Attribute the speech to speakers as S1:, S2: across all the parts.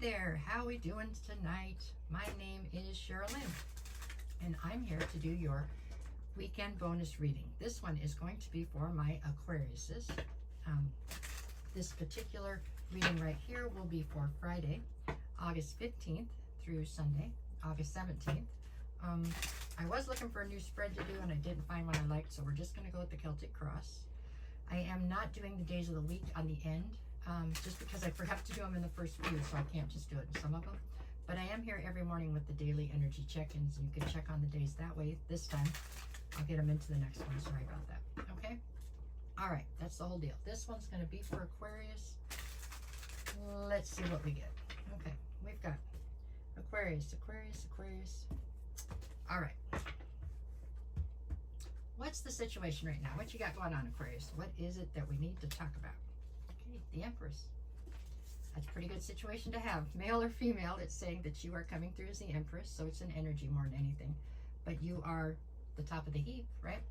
S1: there, how we doing tonight? My name is Cheryl Lynn, and I'm here to do your weekend bonus reading. This one is going to be for my Aquariuses. This particular reading right here will be for Friday, August 15th through Sunday, August 17th. I was looking for a new spread to do and I didn't find one I liked, so we're just going to go with the Celtic Cross. I am not doing the days of the week on the end, just because I forgot to do them in the first few, so I can't just do it in some of them. But I am here every morning with the daily energy check-ins, and you can check on the days that way. This time, I'll get them into the next one. Sorry about that. Okay? All right, that's the whole deal. This one's going to be for Aquarius. Let's see what we get. Okay, we've got Aquarius, Aquarius, Aquarius. All right. What's the situation right now? What you got going on, Aquarius? What is it that we need to talk about? Okay, the Empress. That's a pretty good situation to have. Male or female, it's saying that you are coming through as the Empress, so it's an energy more than anything. But you are the top of the heap, right?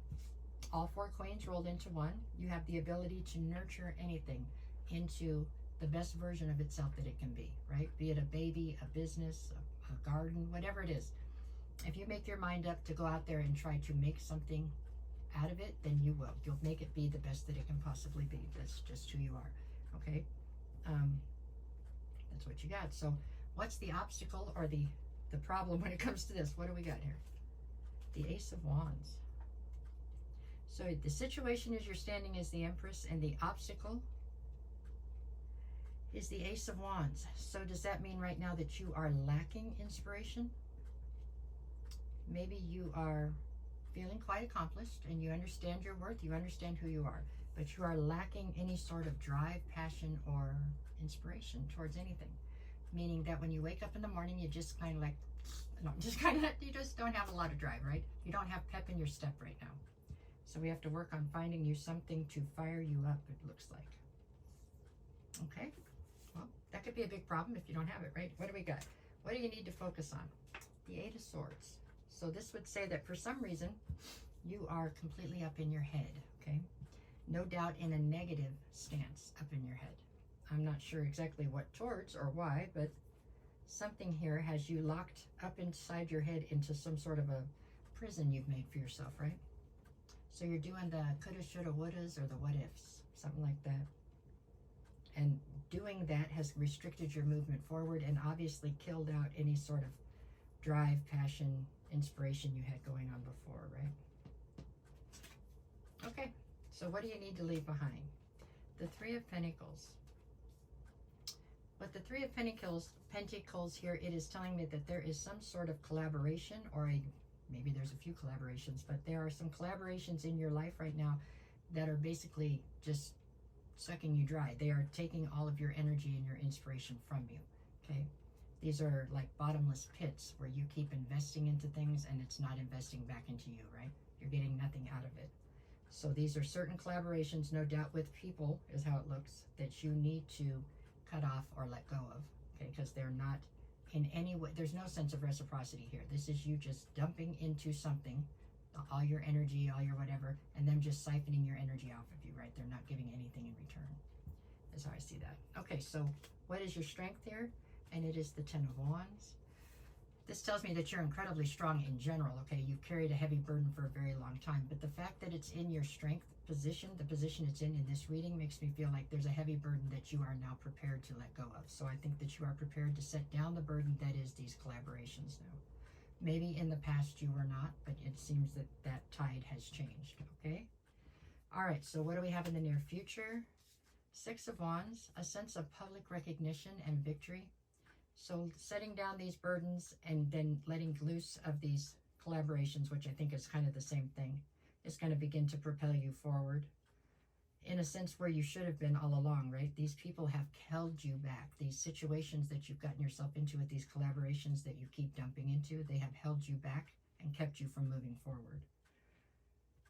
S1: All four coins rolled into one. You have the ability to nurture anything into the best version of itself that it can be, right? Be it a baby, a business, a garden, whatever it is. If you make your mind up to go out there and try to make something out of it, then you will. You'll make it be the best that it can possibly be. That's just who you are, okay? That's what you got. So what's the obstacle or the problem when it comes to this? What do we got here? The Ace of Wands. So the situation is you're standing as the Empress, and the obstacle is the Ace of Wands. So does that mean right now that you are lacking inspiration? Maybe you are feeling quite accomplished and you understand your worth, you understand who you are, but you are lacking any sort of drive, passion, or inspiration towards anything. Meaning that when you wake up in the morning, you just kind of like, you just don't have a lot of drive, right? You don't have pep in your step right now. So we have to work on finding you something to fire you up, it looks like. Okay, well, that could be a big problem if you don't have it, right? What do we got? What do you need to focus on? The Eight of Swords. So this would say that for some reason, you are completely up in your head, okay? No doubt in a negative stance up in your head. I'm not sure exactly what towards or why, but something here has you locked up inside your head into some sort of a prison you've made for yourself, right? So you're doing the coulda, shoulda, wouldas, or the what ifs, something like that. And doing that has restricted your movement forward and obviously killed out any sort of drive, passion, inspiration you had going on before, right? Okay, so what do you need to leave behind? The Three of Pentacles. But the Three of Pentacles here, it is telling me that there is some sort of collaboration, or maybe there's a few collaborations, but there are some collaborations in your life right now that are basically just sucking you dry. They are taking all of your energy and your inspiration from you, okay? These are like bottomless pits where you keep investing into things and it's not investing back into you, right? You're getting nothing out of it. So these are certain collaborations, no doubt with people, is how it looks, that you need to cut off or let go of, okay? Because they're not in any way, there's no sense of reciprocity here. This is you just dumping into something, all your energy, all your whatever, and them just siphoning your energy off of you, right? They're not giving anything in return. That's how I see that. Okay, so what is your strength here? And it is the Ten of Wands. This tells me that you're incredibly strong in general, okay? You've carried a heavy burden for a very long time, but the fact that it's in your strength position, the position it's in this reading, makes me feel like there's a heavy burden that you are now prepared to let go of. So I think that you are prepared to set down the burden that is these collaborations now. Maybe in the past you were not, but it seems that that tide has changed, okay? All right, so what do we have in the near future? Six of Wands, a sense of public recognition and victory. So setting down these burdens and then letting loose of these collaborations, which I think is kind of the same thing, is going to begin to propel you forward in a sense where you should have been all along, right? These people have held you back. These situations that you've gotten yourself into with these collaborations that you keep dumping into, they have held you back and kept you from moving forward.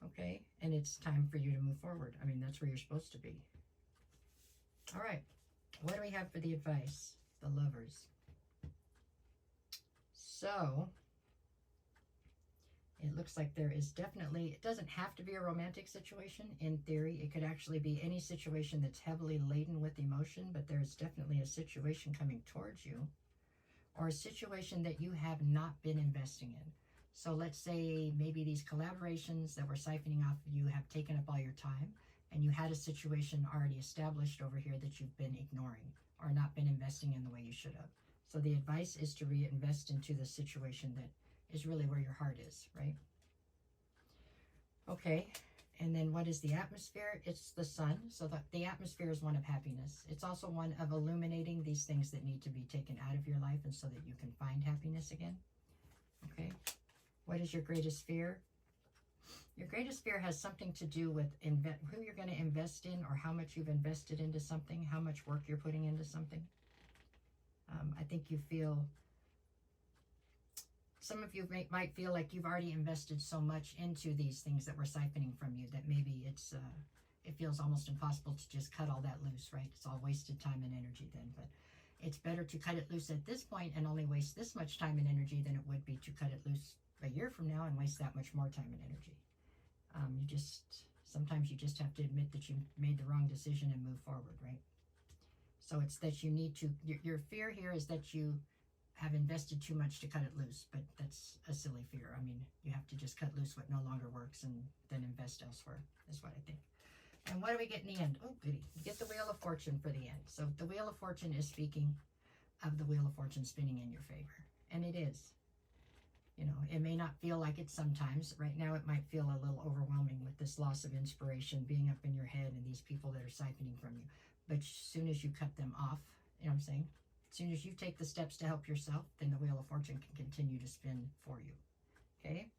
S1: Okay, and it's time for you to move forward. I mean, that's where you're supposed to be. All right, what do we have for the advice? The Lovers. So, It looks like there is definitely, it doesn't have to be a romantic situation. In theory, it could actually be any situation that's heavily laden with emotion, but there's definitely a situation coming towards you, or a situation that you have not been investing in. So let's say maybe these collaborations that we're siphoning off of you have taken up all your time, and you had a situation already established over here that you've been ignoring or not been investing in the way you should have. So the advice is to reinvest into the situation that is really where your heart is, right? Okay, and then what is the atmosphere? It's the sun. So the atmosphere is one of happiness. It's also one of illuminating these things that need to be taken out of your life, and so that you can find happiness again. Okay, what is your greatest fear? Your greatest fear has something to do with who you're going to invest in, or how much you've invested into something, how much work you're putting into something. I think you feel, some of you might feel like you've already invested so much into these things that we're siphoning from you that maybe it feels almost impossible to just cut all that loose, right? It's all wasted time and energy then. But it's better to cut it loose at this point and only waste this much time and energy than it would be to cut it loose a year from now and waste that much more time and energy. Sometimes you just have to admit that you made the wrong decision and move forward, right? So it's that you need to, your fear here is that you have invested too much to cut it loose, but that's a silly fear. I mean, you have to just cut loose what no longer works and then invest elsewhere, is what I think. And what do we get in the end? Oh, goody. You get the Wheel of Fortune for the end. So the Wheel of Fortune is speaking of the Wheel of Fortune spinning in your favor. And it is. You know, it may not feel like it sometimes. Right now it might feel a little overwhelming with this loss of inspiration being up in your head and these people that are siphoning from you. But as soon as you cut them off, you know what I'm saying? As soon as you take the steps to help yourself, then the Wheel of Fortune can continue to spin for you. Okay?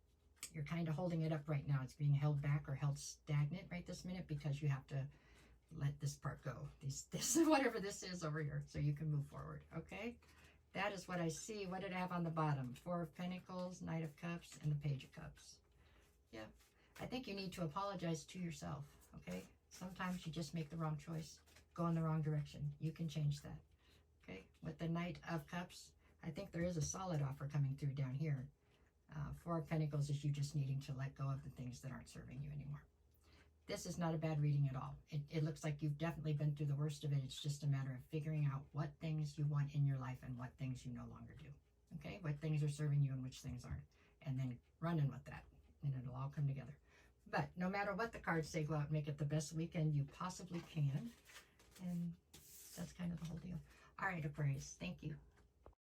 S1: You're kind of holding it up right now. It's being held back or held stagnant right this minute because you have to let this part go. This whatever this is over here, so you can move forward. Okay? That is what I see. What did I have on the bottom? 4 of Pentacles, Knight of Cups, and the Page of Cups. Yeah. I think you need to apologize to yourself. Okay? Sometimes you just make the wrong choice. Go in the wrong direction. You can change that. Okay, with the Knight of Cups, I think there is a solid offer coming through down here. 4 of Pentacles is you just needing to let go of the things that aren't serving you anymore. This is not a bad reading at all. It looks like you've definitely been through the worst of it. It's just a matter of figuring out what things you want in your life and what things you no longer do. Okay, what things are serving you and which things aren't. And then running with that, and it'll all come together. But no matter what the cards say, go out and make it the best weekend you possibly can. And that's kind of the whole deal. All right, Aquarius, thank you.